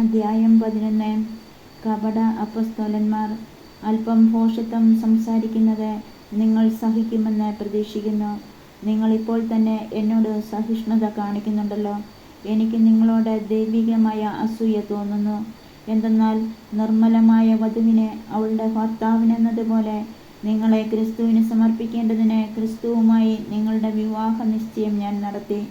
അധ്യായം 11. കപട അപ്പസ്തോലന്മാർ. അല്പം ഭോഷത്വം സംസാരിക്കുന്നത് നിങ്ങൾ സഹിക്കുമെന്ന് പ്രതീക്ഷിക്കുന്നു. നിങ്ങളിപ്പോൾ തന്നെ എന്നോട് സഹിഷ്ണുത കാണിക്കുന്നുണ്ടല്ലോ. എനിക്ക് നിങ്ങളോട് ദൈവികമായ അസൂയ തോന്നുന്നു. എന്തെന്നാൽ നിർമ്മലമായ വധുവിനെ അവളുടെ ഭർത്താവിനെന്നതുപോലെ നിങ്ങളെ ക്രിസ്തുവിന് സമർപ്പിക്കേണ്ടതിന് ക്രിസ്തുവുമായി നിങ്ങളുടെ വിവാഹ നിശ്ചയം ഞാൻ നടത്തി.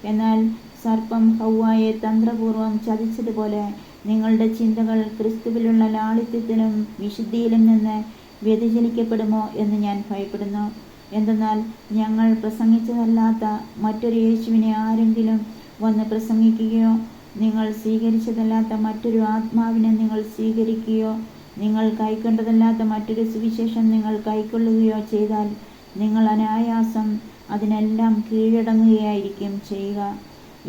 എന്നാൽ സർപ്പം ഹൗവായെ തന്ത്രപൂർവം ചതിച്ചതുപോലെ നിങ്ങളുടെ ചിന്തകൾ ക്രിസ്തുവിലുള്ള ലാളിത്യത്തിലും വിശുദ്ധിയിലും നിന്ന് വ്യതിചലിക്കപ്പെടുമോ എന്ന് ഞാൻ ഭയപ്പെടുന്നു. എന്തെന്നാൽ ഞങ്ങൾ പ്രസംഗിച്ചതല്ലാത്ത മറ്റൊരു യേശുവിനെ ആരെങ്കിലും വന്ന് പ്രസംഗിക്കുകയോ നിങ്ങൾ സ്വീകരിച്ചതല്ലാത്ത മറ്റൊരു ആത്മാവിനെ നിങ്ങൾ സ്വീകരിക്കുകയോ നിങ്ങൾ കൈക്കൊണ്ടതല്ലാത്ത മറ്റൊരു സുവിശേഷം നിങ്ങൾ കൈക്കൊള്ളുകയോ ചെയ്താൽ നിങ്ങൾ അനായാസം അതിനെല്ലാം കീഴടങ്ങുകയായിരിക്കും ചെയ്യുക.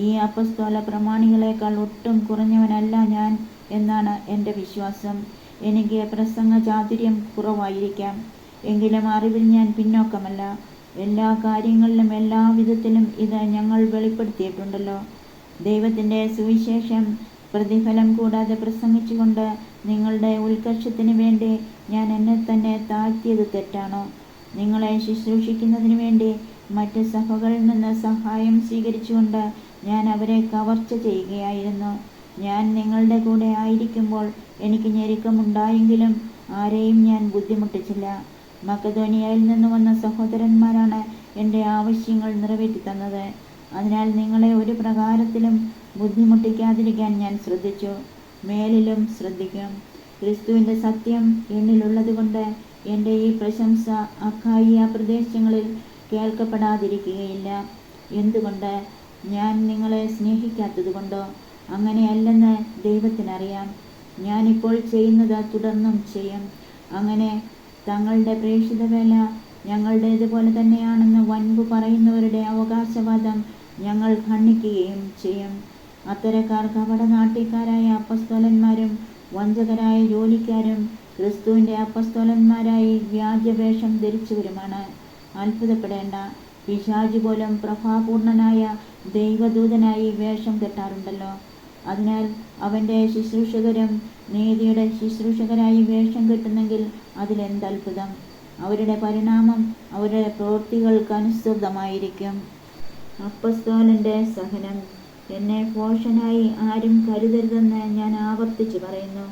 ഈ അപ്പസ്തോല പ്രമാണികളെക്കാൾ ഒട്ടും കുറഞ്ഞവനല്ല ഞാൻ എന്നാണ് എൻ്റെ വിശ്വാസം. എനിക്ക് പ്രസംഗ ചാതുര്യം കുറവായിരിക്കാം, എങ്കിലും അറിവിൽ ഞാൻ പിന്നോക്കമല്ല. എല്ലാ കാര്യങ്ങളിലും എല്ലാ വിധത്തിലും ഇത് ഞങ്ങൾ വെളിപ്പെടുത്തിയിട്ടുണ്ടല്ലോ. ദൈവത്തിൻ്റെ സുവിശേഷം പ്രതിഫലം കൂടാതെ പ്രസംഗിച്ചുകൊണ്ട് നിങ്ങളുടെ ഉത്കർഷത്തിന് വേണ്ടി ഞാൻ എന്നെ തന്നെ താഴ്ത്തിയത് തെറ്റാണോ? നിങ്ങളെ ശുശ്രൂഷിക്കുന്നതിന് വേണ്ടി മറ്റ് സഭകളിൽ നിന്ന് സഹായം സ്വീകരിച്ചുകൊണ്ട് ഞാൻ അവരെ കവർച്ച ചെയ്യുകയായിരുന്നു. ഞാൻ നിങ്ങളുടെ കൂടെ ആയിരിക്കുമ്പോൾ എനിക്ക് ഞെരുക്കമുണ്ടായെങ്കിലും ആരെയും ഞാൻ ബുദ്ധിമുട്ടിച്ചില്ല. മക്കതോനിയയിൽ നിന്ന് വന്ന സഹോദരന്മാരാണ് എൻ്റെ ആവശ്യങ്ങൾ നിറവേറ്റി തന്നത്. അതിനാൽ നിങ്ങളെ ഒരു പ്രകാരത്തിലും ബുദ്ധിമുട്ടിക്കാതിരിക്കാൻ ഞാൻ ശ്രദ്ധിച്ചു, മേലിലും ശ്രദ്ധിക്കും. ക്രിസ്തുവിൻ്റെ സത്യം എന്നിലുള്ളതുകൊണ്ട് എൻ്റെ ഈ പ്രശംസ അഖായിയ പ്രദേശങ്ങളിൽ കേൾക്കപ്പെടാതിരിക്കുകയില്ല. എന്തുകൊണ്ട്? ഞാൻ നിങ്ങളെ സ്നേഹിക്കാത്തതുകൊണ്ടോ? അങ്ങനെയല്ലെന്ന് ദൈവത്തിനറിയാം. ഞാനിപ്പോൾ ചെയ്യുന്നത് തുടർന്നും ചെയ്യും. അങ്ങനെ തങ്ങളുടെ പ്രേക്ഷിത വേല ഞങ്ങളുടേതുപോലെ തന്നെയാണെന്ന് വൻപു പറയുന്നവരുടെ അവകാശവാദം ഞങ്ങൾ ഖണ്ഡിക്കുകയും ചെയ്യും. അത്തരക്കാർ കപടനാട്യക്കാരായ അപ്പസ്തോലന്മാരും വഞ്ചകരായ ജോലിക്കാരും ക്രിസ്തുവിൻ്റെ അപ്പസ്തോലന്മാരായി വ്യാജവേഷം ധരിച്ചവരുമാണ്. അത്ഭുതപ്പെടേണ്ട. പിശാച് പോലും പ്രഭാപൂർണനായ ദൈവദൂതനായി വേഷം കെട്ടാറുണ്ടല്ലോ. അതിനാൽ അവൻ്റെ ശുശ്രൂഷകരും നീതിയുടെ ശുശ്രൂഷകരായി വേഷം കെട്ടുന്നെങ്കിൽ അതിലെന്തത്ഭുതം! അവരുടെ പരിണാമം അവരുടെ പ്രവൃത്തികൾക്കനുസൃതമായിരിക്കും. അപ്പസ്തോലൻ്റെ സഹനം. എന്നെ ഭോഷനായി ആരും കരുതരുതെന്ന് ഞാൻ ആവർത്തിച്ചു പറയുന്നു.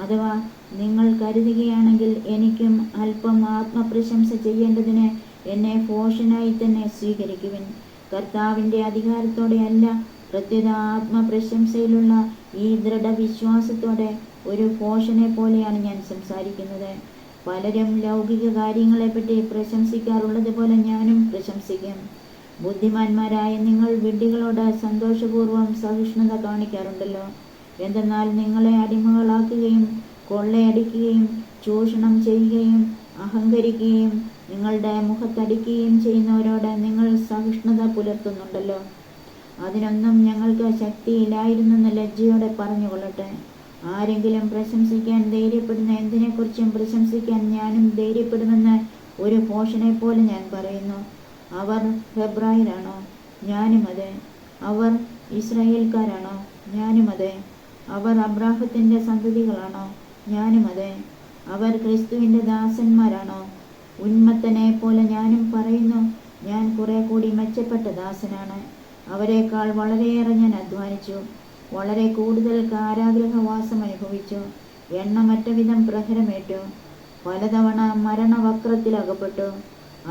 അഥവാ നിങ്ങൾ കരുതുകയാണെങ്കിൽ എനിക്കും അല്പം ആത്മപ്രശംസ ചെയ്യേണ്ടതിന് എന്നെ ഭോഷനായി തന്നെ സ്വീകരിക്കുവിൻ. കർത്താവിൻ്റെ അധികാരത്തോടെ അല്ല, പ്രത്യുത ആത്മപ്രശംസയിലുള്ള ഈ ദൃഢവിശ്വാസത്തോടെ ഒരു ഭോഷനെ പോലെയാണ് ഞാൻ സംസാരിക്കുന്നത്. പലരും ലൗകിക കാര്യങ്ങളെപ്പറ്റി പ്രശംസിക്കാറുള്ളതുപോലെ ഞാനും പ്രശംസിക്കും. ബുദ്ധിമാന്മാരായ നിങ്ങൾ വിഡ്ഢികളോട് സന്തോഷപൂർവ്വം സഹിഷ്ണുത കാണിക്കാറുണ്ടല്ലോ. എന്തെന്നാൽ നിങ്ങളെ അടിമകളാക്കുകയും കൊള്ളയടിക്കുകയും ചൂഷണം ചെയ്യുകയും അഹങ്കരിക്കുകയും നിങ്ങളുടെ മുഖത്തടിക്കുകയും ചെയ്യുന്നവരോട് നിങ്ങൾ സഹിഷ്ണുത പുലർത്തുന്നുണ്ടല്ലോ. അതിനൊന്നും ഞങ്ങൾക്ക് ശക്തിയില്ലായിരുന്നെന്ന് ലജ്ജയോടെ പറഞ്ഞുകൊള്ളട്ടെ. ആരെങ്കിലും പ്രശംസിക്കാൻ ധൈര്യപ്പെടുന്ന എന്തിനെക്കുറിച്ചും പ്രശംസിക്കാൻ ഞാനും ധൈര്യപ്പെടുമെന്ന് ഒരു ഭോഷനെ പോലെ ഞാൻ പറയുന്നു. അവർ ഹെബ്രായരാണോ? ഞാനും അതെ. അവർ ഇസ്രായേൽക്കാരാണോ? ഞാനും അതെ. അവർ അബ്രാഹത്തിൻ്റെ സന്തതികളാണോ? ഞാനും അതെ. അവർ ക്രിസ്തുവിൻ്റെ ദാസന്മാരാണോ? ഉന്മത്തനെ പോലെ ഞാനും പറയുന്നു, ഞാൻ കുറെ കൂടി മെച്ചപ്പെട്ട ദാസനാണ്. അവരെക്കാൾ വളരെയേറെ ഞാൻ അധ്വാനിച്ചു, വളരെ കൂടുതൽ കാരാഗ്രഹവാസം അനുഭവിച്ചു, എണ്ണമറ്റ വിധം പ്രഹരമേറ്റു, പലതവണ മരണവക്രത്തിൽ അകപ്പെട്ടു.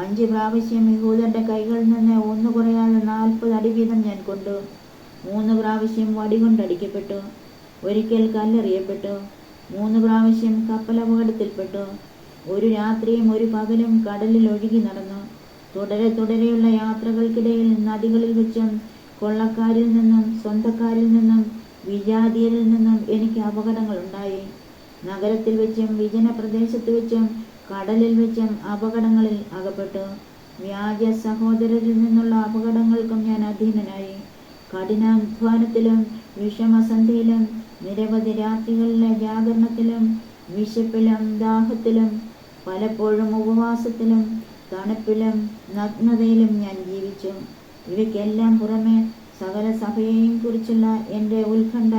5 പ്രാവശ്യം യഹൂദരുടെ കൈകളിൽ നിന്ന് ഒന്നു കുറയാതെ 40 അടി വീതം ഞാൻ കൊണ്ടു. 3 പ്രാവശ്യം വടികൊണ്ടടിക്കപ്പെട്ടു. ഒരിക്കൽ കല്ലെറിയപ്പെട്ടു. 3 പ്രാവശ്യം കപ്പലപകടത്തിൽപ്പെട്ടു. ഒരു രാത്രിയും ഒരു പകലും കടലിൽ ഒഴുകി നടന്നു. തുടരെയുള്ള യാത്രകൾക്കിടയിൽ നദികളിൽ വെച്ചും കൊള്ളക്കാരിൽ നിന്നും സ്വന്തക്കാരിൽ നിന്നും വിജാതീയരിൽ നിന്നും എനിക്ക് അപകടങ്ങളുണ്ടായി. നഗരത്തിൽ വെച്ചും വിജന പ്രദേശത്ത് വെച്ചും കടലിൽ വെച്ചും അപകടങ്ങളിൽ അകപ്പെട്ടു. വ്യാജ സഹോദരരിൽ നിന്നുള്ള അപകടങ്ങൾക്കും ഞാൻ അധീനനായി. കഠിനാധ്വാനത്തിലും വിഷമസന്ധിയിലും നിരവധി രാത്രികളിലെ ജാഗരണത്തിലും വിശപ്പിലും ദാഹത്തിലും പലപ്പോഴും ഉപവാസത്തിലും തണുപ്പിലും നഗ്നതയിലും ഞാൻ ജീവിച്ചു. ഇവയ്ക്കെല്ലാം പുറമെ സകല സഭയെയും കുറിച്ചുള്ള എൻ്റെ ഉത്കണ്ഠ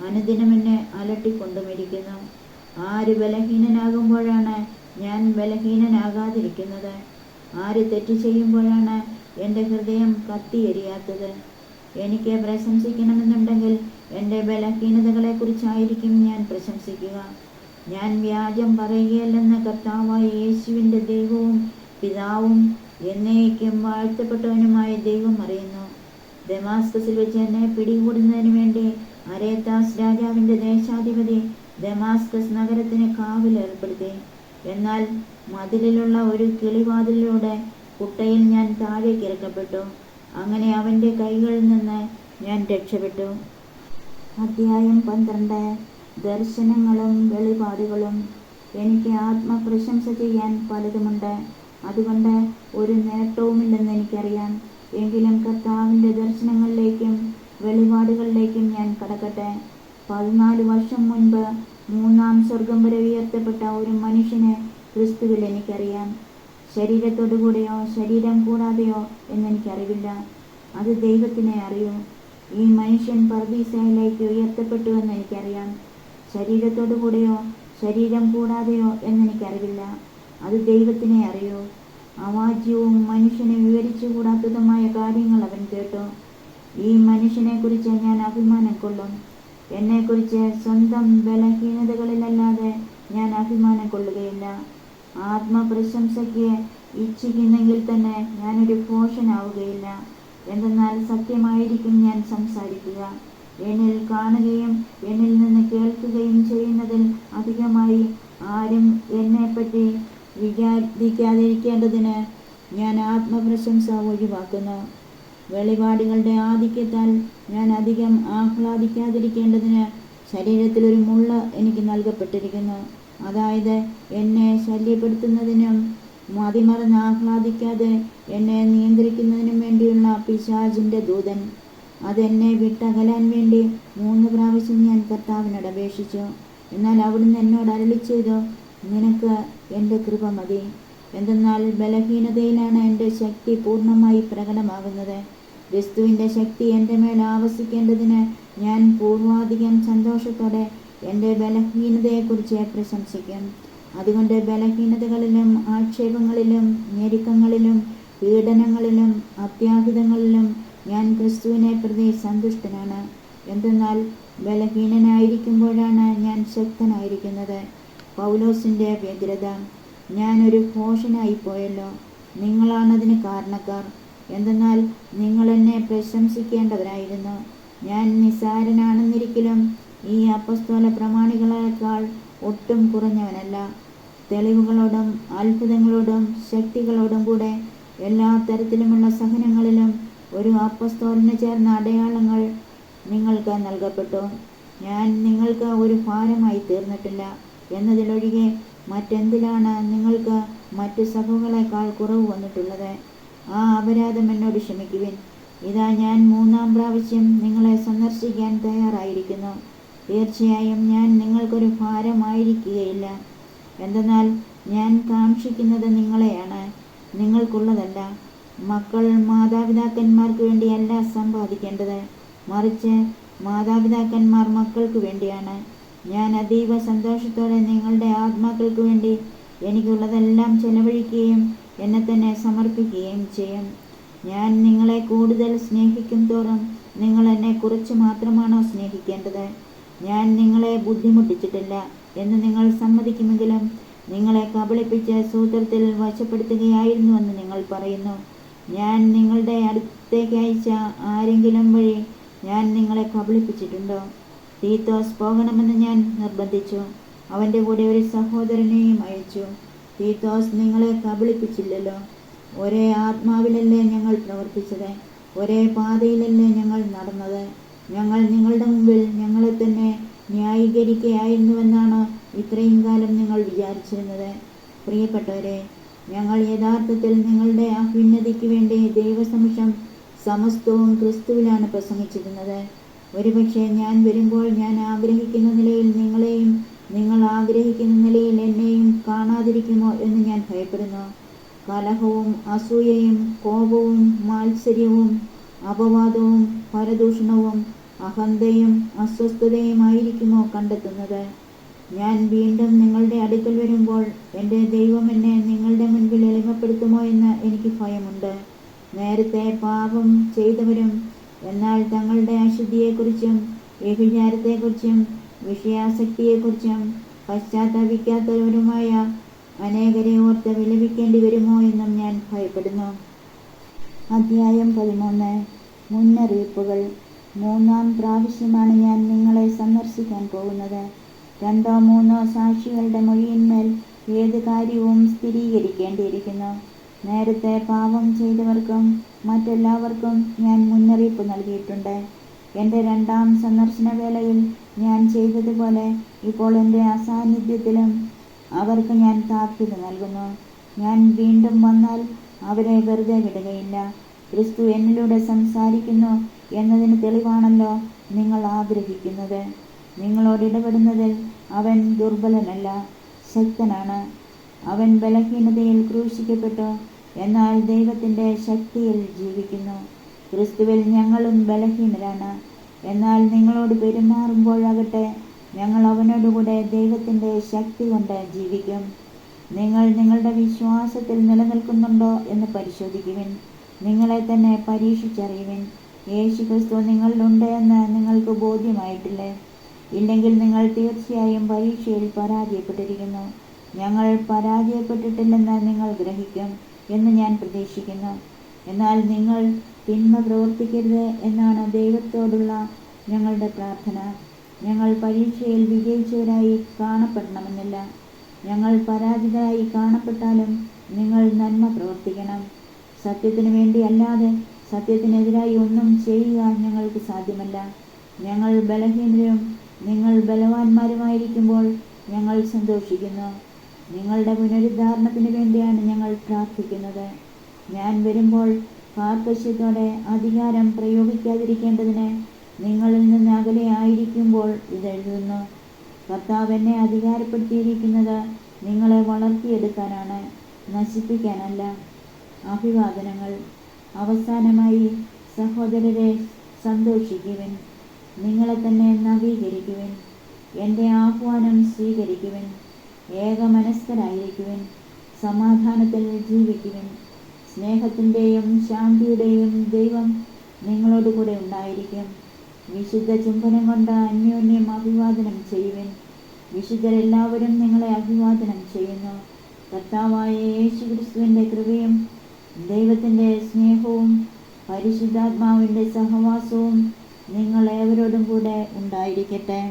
അനുദിനം എന്നെ അലട്ടിക്കൊണ്ടുമിരിക്കുന്നു. ആര് ബലഹീനനാകുമ്പോഴാണ് ഞാൻ ബലഹീനനാകാതിരിക്കുന്നത്? ആര് തെറ്റ് ചെയ്യുമ്പോഴാണ് എൻ്റെ ഹൃദയം കത്തിയെരിയാത്തത്? എനിക്ക് പ്രശംസിക്കണമെന്നുണ്ടെങ്കിൽ എൻ്റെ ബലഹീനതകളെക്കുറിച്ചായിരിക്കും ഞാൻ പ്രശംസിക്കുക. ഞാൻ വ്യാജം പറയുകയല്ലെന്ന് കർത്താവായ യേശുവിൻ്റെ ദൈവവും പിതാവും എന്നേക്കും വാഴ്ത്തപ്പെട്ടവനുമായ ദൈവം അറിയുന്നു. ദമാസ്കസിൽ വെച്ച് എന്നെ പിടികൂടുന്നതിന് വേണ്ടി അരേത്താസ് രാജാവിൻ്റെ ദേശാധിപതി ദമാസ്കസ് നഗരത്തിന് കാവൽ ഏർപ്പെടുത്തി. എന്നാൽ മതിലിലുള്ള ഒരു കിളിവാതിലിലൂടെ കുട്ടയിൽ ഞാൻ താഴേക്ക് ഇറക്കപ്പെട്ടു. അങ്ങനെ അവൻ്റെ കൈകളിൽ നിന്ന് ഞാൻ രക്ഷപ്പെട്ടു. അധ്യായം 12. ദർശനങ്ങളും വെളിപാടുകളും. എനിക്ക് ആത്മപ്രശംസ ചെയ്യാൻ പലതുമുണ്ട്, അതുകൊണ്ട് ഒരു നേട്ടവുമില്ലെന്ന് എനിക്കറിയാം. എങ്കിലും കർത്താവിൻ്റെ ദർശനങ്ങളിലേക്കും വെളിപാടുകളിലേക്കും ഞാൻ കടക്കട്ടെ. 14 വർഷം മുൻപ് 3-ാം സ്വർഗം വരെ ഉയർത്തപ്പെട്ട ഒരു മനുഷ്യനെ ക്രിസ്തുവിൽ എനിക്കറിയാം. ശരീരത്തോടുകൂടെയോ ശരീരം കൂടാതെയോ എന്നെനിക്കറിവില്ല, അത് ദൈവത്തിനെ അറിയൂ. ഈ മനുഷ്യൻ പർദീസയിലേക്ക് ഉയർത്തപ്പെട്ടുവെന്ന് എനിക്കറിയാം. ശരീരത്തോടുകൂടെയോ ശരീരം കൂടാതെയോ എന്നെനിക്കറിവില്ല, അത് ദൈവത്തിനെ അറിയൂ. അവാച്യവും മനുഷ്യനെ വിവരിച്ചുകൂടാത്തതുമായ കാര്യങ്ങൾ അവൻ കേട്ടു. ഈ മനുഷ്യനെക്കുറിച്ച് ഞാൻ അഭിമാനം കൊള്ളും. എന്നെക്കുറിച്ച് സ്വന്തം ബലഹീനതകളിലല്ലാതെ ഞാൻ അഭിമാനം കൊള്ളുകയില്ല. ആത്മപ്രശംസയ്ക്ക് ഇച്ഛിക്കുന്നെങ്കിൽ തന്നെ ഞാനൊരു ഭോഷനാവുകയില്ല. എന്തെന്നാൽ സത്യമായിരിക്കും ഞാൻ സംസാരിക്കുക. എന്നിൽ കാണുകയും എന്നിൽ നിന്ന് കേൾക്കുകയും ചെയ്യുന്നതിൽ അധികമായി ആരും എന്നെപ്പറ്റി വിചാരിക്കാതിരിക്കേണ്ടതിന് ഞാൻ ആത്മപ്രശംസ ഒഴിവാക്കുന്നു. വെളിപാടുകളുടെ ആധിക്യത്താൽ ഞാൻ അധികം ആഹ്ലാദിക്കാതിരിക്കേണ്ടതിന് ശരീരത്തിലൊരു മുള്ള എനിക്ക് നൽകപ്പെട്ടിരിക്കുന്നു. അതായത് എന്നെ ശല്യപ്പെടുത്തുന്നതിനും മതിമറന്ന് ആഹ്ലാദിക്കാതെ എന്നെ നിയന്ത്രിക്കുന്നതിനും വേണ്ടിയുള്ള പിശാചിൻ്റെ ദൂതൻ. അതെന്നെ വിട്ടകലാൻ വേണ്ടി 3 പ്രാവശ്യം ഞാൻ കർത്താവിനോട് അപേക്ഷിച്ചു. എന്നാൽ അവിടുന്ന് എന്നോട് അരുളിച്ചെയ്തു, നിനക്ക് എൻ്റെ കൃപ മതി. എന്തെന്നാൽ ബലഹീനതയിലാണ് എൻ്റെ ശക്തി പൂർണ്ണമായി പ്രകടമാകുന്നത്. ക്രിസ്തുവിൻ്റെ ശക്തി എൻ്റെ മേൽ ആവസിക്കേണ്ടതിന് ഞാൻ പൂർവാധികം സന്തോഷത്തോടെ എൻ്റെ ബലഹീനതയെക്കുറിച്ച് പ്രശംസിക്കും. അതുകൊണ്ട് ബലഹീനതകളിലും ആക്ഷേപങ്ങളിലും ഞെരുക്കങ്ങളിലും പീഡനങ്ങളിലും അത്യാഹിതങ്ങളിലും ഞാൻ ക്രിസ്തുവിനെ പ്രതി സന്തുഷ്ടനാണ്. എന്തെന്നാൽ ബലഹീനനായിരിക്കുമ്പോഴാണ് ഞാൻ ശക്തനായിരിക്കുന്നത്. പൗലോസിൻ്റെ വ്യഗ്രത. ഞാനൊരു ഭോഷനായിപ്പോയല്ലോ, നിങ്ങളാണതിന് കാരണക്കാർ. എന്തെന്നാൽ നിങ്ങളെന്നെ പ്രശംസിക്കേണ്ടവരായിരുന്നു. ഞാൻ നിസ്സാരനാണെന്നിരിക്കലും ഈ അപ്പസ്തോല പ്രമാണികളേക്കാൾ ഒട്ടും കുറഞ്ഞവനല്ല. തെളിവുകളോടും അത്ഭുതങ്ങളോടും ശക്തികളോടും കൂടെ എല്ലാ തരത്തിലുമുള്ള സഹനങ്ങളിലും ഒരു അപ്പസ്തോലന് ചേർന്ന അടയാളങ്ങൾ നിങ്ങൾക്ക് നൽകപ്പെട്ടു. ഞാൻ നിങ്ങൾക്ക് ഒരു ഭാരമായി തീർന്നിട്ടില്ല എന്നതിലൊഴികെ മറ്റെന്തിലാണ് നിങ്ങൾക്ക് മറ്റു സഭകളെക്കാൾ കുറവ് വന്നിട്ടുള്ളത്? ആ അപരാധം എന്നോട് ക്ഷമിക്കുവിൻ. ഇതാ ഞാൻ 3-ാം പ്രാവശ്യം നിങ്ങളെ സന്ദർശിക്കാൻ തയ്യാറായിരിക്കുന്നു. തീർച്ചയായും ഞാൻ നിങ്ങൾക്കൊരു ഭാരമായിരിക്കുകയില്ല. എന്തെന്നാൽ ഞാൻ കാക്ഷിക്കുന്നത് നിങ്ങളെയാണ്, നിങ്ങൾക്കുള്ളതല്ല. മക്കൾ മാതാപിതാക്കന്മാർക്ക് വേണ്ടിയല്ല സമ്പാദിക്കേണ്ടത്, മറിച്ച് മാതാപിതാക്കന്മാർ മക്കൾക്ക് വേണ്ടിയാണ്. ഞാൻ അതീവ സന്തോഷത്തോടെ നിങ്ങളുടെ ആത്മാക്കൾക്ക് വേണ്ടി എനിക്കുള്ളതെല്ലാം ചെലവഴിക്കുകയും എന്നെ തന്നെ സമർപ്പിക്കുകയും ചെയ്യും. ഞാൻ നിങ്ങളെ കൂടുതൽ സ്നേഹിക്കും തോറും നിങ്ങൾ എന്നെ കുറച്ച് മാത്രമാണോ സ്നേഹിക്കേണ്ടത്? ഞാൻ നിങ്ങളെ ബുദ്ധിമുട്ടിച്ചിട്ടില്ല എന്ന് നിങ്ങൾ സമ്മതിക്കുമെങ്കിലും നിങ്ങളെ കബളിപ്പിച്ച് സൂത്രത്തിൽ വശപ്പെടുത്തുകയായിരുന്നുവെന്ന് നിങ്ങൾ പറയുന്നു. ഞാൻ നിങ്ങളുടെ അടുത്തേക്ക് അയച്ച ആരെങ്കിലും വഴി ഞാൻ നിങ്ങളെ കബളിപ്പിച്ചിട്ടുണ്ടോ? തീത്തോസ് പോകണമെന്ന് ഞാൻ നിർബന്ധിച്ചു. അവൻ്റെ കൂടെ ഒരു സഹോദരനെയും അയച്ചു. തീത്തോസ് നിങ്ങളെ കബളിപ്പിച്ചില്ലല്ലോ. ഒരേ ആത്മാവിലല്ലേ ഞങ്ങൾ പ്രവർത്തിച്ചത്, ഒരേ പാതയിലല്ലേ ഞങ്ങൾ നടന്നത്. ഞങ്ങൾ നിങ്ങളുടെ മുമ്പിൽ ഞങ്ങളെ തന്നെ ന്യായീകരിക്കുകയായിരുന്നുവെന്നാണ് ഇത്രയും കാലം നിങ്ങൾ വിചാരിച്ചിരുന്നത്. പ്രിയപ്പെട്ടവരെ, ഞങ്ങൾ യഥാർത്ഥത്തിൽ നിങ്ങളുടെ അഭ്യുന്നതിക്ക് വേണ്ടി ദൈവസമക്ഷം സമസ്തവും ക്രിസ്തുവിലാണ് പ്രസംഗിച്ചിരുന്നത്. ഒരുപക്ഷെ ഞാൻ വരുമ്പോൾ ഞാൻ ആഗ്രഹിക്കുന്ന നിലയിൽ നിങ്ങളെയും നിങ്ങൾ ആഗ്രഹിക്കുന്ന നിലയിൽ എന്നെയും കാണാതിരിക്കുമോ എന്ന് ഞാൻ ഭയപ്പെടുന്നു. കലഹവും അസൂയയും കോപവും മാത്സര്യവും അപവാദവും പരദൂഷണവും അഹന്തയും അസ്വസ്ഥതയുമായിരിക്കുമോ കണ്ടെത്തുന്നത്? ഞാൻ വീണ്ടും നിങ്ങളുടെ അടുക്കൽ വരുമ്പോൾ എൻ്റെ ദൈവം എന്നെ നിങ്ങളുടെ മുൻപിൽ എളിമപ്പെടുത്തുമോ എന്ന് എനിക്ക് ഭയമുണ്ട്. നേരത്തെ പാപം ചെയ്തവരും എന്നാൽ തങ്ങളുടെ അശുദ്ധിയെക്കുറിച്ചും വ്യഭിചാരത്തെക്കുറിച്ചും വിഷയാസക്തിയെക്കുറിച്ചും പശ്ചാത്തപിക്കാത്തവരുമായ അനേകരെ ഓർത്ത് വിലപിക്കേണ്ടി വരുമോ എന്നും ഞാൻ ഭയപ്പെടുന്നു. അധ്യായം 13. മുന്നറിയിപ്പുകൾ. 3-ാം പ്രാവശ്യമാണ് ഞാൻ നിങ്ങളെ സന്ദർശിക്കാൻ പോകുന്നത്. 2-3 സാക്ഷികളുടെ മൊഴിയിന്മേൽ ഏത് കാര്യവും സ്ഥിരീകരിക്കേണ്ടിയിരിക്കുന്നു. നേരത്തെ പാപം ചെയ്തവർക്കും മറ്റെല്ലാവർക്കും ഞാൻ മുന്നറിയിപ്പ് നൽകിയിട്ടുണ്ട്. എൻ്റെ 2-ാം സന്ദർശന വേളയിൽ ഞാൻ ചെയ്തതുപോലെ ഇപ്പോൾ എൻ്റെ അസാന്നിധ്യത്തിലും അവർക്ക് ഞാൻ താക്കീത് നൽകുന്നു. ഞാൻ വീണ്ടും വന്നാൽ അവരെ വെറുതെ വിടുകയില്ല. ക്രിസ്തു എന്നിലൂടെ സംസാരിക്കുന്നു എന്നതിന് തെളിവാണല്ലോ നിങ്ങൾ ആഗ്രഹിക്കുന്നത്. നിങ്ങളോട് ഇടപെടുന്നതിൽ അവൻ ദുർബലനല്ല, ശക്തനാണ്. അവൻ ബലഹീനതയിൽ ക്രൂശിക്കപ്പെട്ടു, എന്നാൽ ദൈവത്തിൻ്റെ ശക്തിയിൽ ജീവിക്കുന്നു. ക്രിസ്തുവിൽ ഞങ്ങളും ബലഹീനരാണ്, എന്നാൽ നിങ്ങളോട് പെരുമാറുമ്പോഴാകട്ടെ ഞങ്ങൾ അവനോടുകൂടെ ദൈവത്തിൻ്റെ ശക്തി കൊണ്ട് ജീവിക്കും. നിങ്ങൾ നിങ്ങളുടെ വിശ്വാസത്തിൽ നിലനിൽക്കുന്നുണ്ടോ എന്ന് പരിശോധിക്കുവിൻ. നിങ്ങളെ തന്നെ പരീക്ഷിച്ചറിയുവിൻ. യേശുക്രിസ്തു നിങ്ങളിലുണ്ട് എന്ന് നിങ്ങൾക്ക് ബോധ്യമായിട്ടില്ലേ? ഇല്ലെങ്കിൽ നിങ്ങൾ തീർച്ചയായും പരീക്ഷയിൽ പരാജയപ്പെട്ടിരിക്കുന്നു. ഞങ്ങൾ പരാജയപ്പെട്ടിട്ടില്ലെന്ന് നിങ്ങൾ ഗ്രഹിക്കും എന്ന് ഞാൻ പ്രതീക്ഷിക്കുന്നു. എന്നാൽ നിങ്ങൾ തിന്മ പ്രവർത്തിക്കരുത് എന്നാണ് ദൈവത്തോടുള്ള ഞങ്ങളുടെ പ്രാർത്ഥന. ഞങ്ങൾ പരീക്ഷയിൽ വിജയിച്ചവരായി കാണപ്പെടണമെന്നില്ല. ഞങ്ങൾ പരാജിതരായി കാണപ്പെട്ടാലും നിങ്ങൾ നന്മ പ്രവർത്തിക്കണം. സത്യത്തിനു വേണ്ടി അല്ലാതെ സത്യത്തിനെതിരായി ഒന്നും ചെയ്യുക ഞങ്ങൾക്ക് സാധ്യമല്ല. ഞങ്ങൾ ബലഹീനരും നിങ്ങൾ ബലവാന്മാരുമായിരിക്കുമ്പോൾ ഞങ്ങൾ സന്തോഷിക്കുന്നു. നിങ്ങളുടെ പുനരുദ്ധാരണത്തിന് വേണ്ടിയാണ് ഞങ്ങൾ പ്രാർത്ഥിക്കുന്നത്. ഞാൻ വരുമ്പോൾ കാർക്കശ്യത്തോടെ അധികാരം പ്രയോഗിക്കാതിരിക്കേണ്ടതിന് നിങ്ങളിൽ നിന്ന് അകലെ ആയിരിക്കുമ്പോൾ ഇതെഴുതുന്നു. കർത്താവ് എന്നെ അധികാരപ്പെടുത്തിയിരിക്കുന്നത് നിങ്ങളെ വളർത്തിയെടുക്കാനാണ്, നശിപ്പിക്കാനല്ല. അഭിവാദനങ്ങൾ. അവസാനമായി സഹോദരരെ, സന്തോഷിക്കുവിൻ, നിങ്ങളെ തന്നെ നവീകരിക്കുവിൻ, എൻ്റെ ആഹ്വാനം സ്വീകരിക്കുവിൻ, ഏകമനസ്കരായിരിക്കുവിൻ, സമാധാനത്തിൽ ജീവിക്കുവിൻ. സ്നേഹത്തിൻ്റെയും ശാന്തിയുടെയും ദൈവം നിങ്ങളോടുകൂടെ ഉണ്ടായിരിക്കും. വിശുദ്ധ ചുംബനം കൊണ്ട് അന്യോന്യം അഭിവാദനം ചെയ്യുവിൻ. വിശുദ്ധരെല്ലാവരും നിങ്ങളെ അഭിവാദനം ചെയ്യുന്നു. കർത്താവായ യേശുക്രിസ്തുവിൻ്റെ കൃപയും ദൈവത്തിൻ്റെ സ്നേഹവും പരിശുദ്ധാത്മാവിൻ്റെ സഹവാസവും നിങ്ങളേവരോടും കൂടെ ഉണ്ടായിരിക്കട്ടെ.